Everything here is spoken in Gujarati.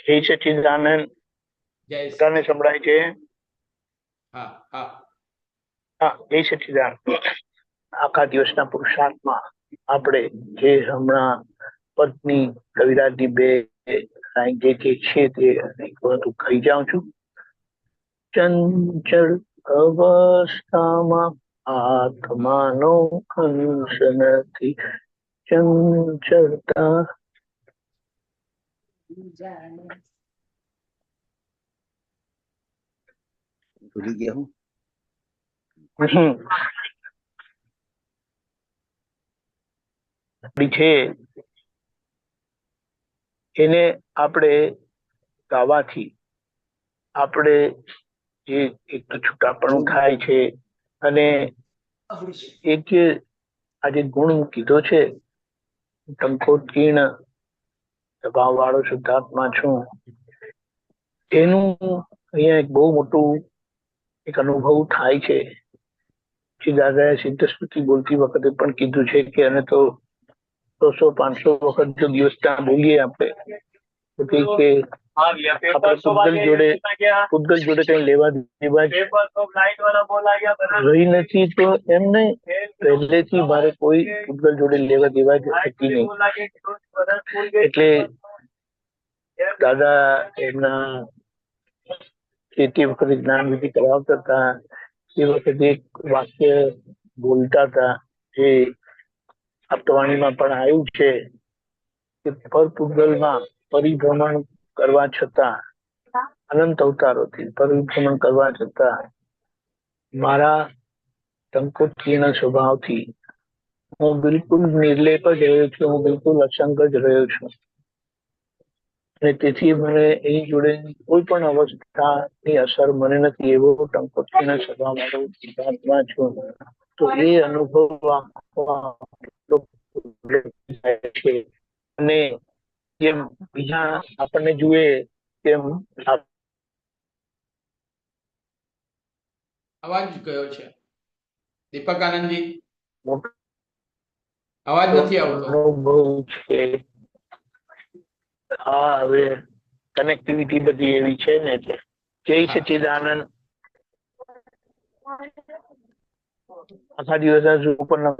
જય સચ્ચિદાનંદ. જય બધાને સંભળાય છે? હા હા હા, જય સચ્ચિદાનંદ. આખા દિવસના પુરુષાર્થમાં આપણે જે હમણાં પત્ની કવિરાજની બે લાઈન જે છે તે બધું કહી જાઉં છું. ચંચળ અવસ્થામાં આત્માનો અંશ નથી, ચંચળતા ભૂલી ગયા હું. છે એને આપણે ગાવાથી આપણે જે એક તો છૂટાપણું થાય છે, અને એક જે આજે ગુણ કીધો છે, ટંકોત્કીર્ણ સ્વભાવ વાળો શુદ્ધાત્મા છું, એનું અહીંયા એક બહુ મોટું એક અનુભવ થાય છે. દાદાએ સિદ્ધ સ્મૃતિ બોલતી વખતે પણ કીધું છે કે અને તો 100-500 વખત જો દિવસના બોલીએ આપણે તો કે આપણે પૂતગલ જોડે કઈ લેવા દેવા રહી નથી. તો એમ નહીં, પહેલેથી મારે કોઈ પૂતગલ જોડે લેવા દેવા જ હતી નહીં. એટલે દાદા એમના તે વખતે જ્ઞાન વિધિ કરાવતા હતા, એ વખતે એક વાક્ય બોલતા હતા જે આપતવાણીમાં પણ આવ્યું છે કે પર પૂતગલમાં પરિભ્રમણ કરવા છતાં, અનંત અવતારોથી પરિભ્રમણ કરવા છતાં મારા ટંકોત્કીર્ણ સ્વભાવથી હું બિલકુલ નિર્લેપ જ રહ્યો છું, હું બિલકુલ અસંગ જ રહ્યો છું, અને તેથી મને એની જોડે કોઈ પણ અવસ્થાની અસર મને નથી, એવો ટંકોત્કીર્ણ સ્વભાવ વાળો શુદ્ધાત્મા છું. તો એ અનુભવ છે. અને જેમ બીજા આપણને જુએ તેમ અવાજ ગયો છે દીપક આનંદજી, મોટો અવાજ નથી આવતો. અનુભવ છે. હા, હવે કનેક્ટિવિટી બધી એવી છે ને, એટલે જય સચ્ચિદાનંદ. આખા દિવસ ઉપરના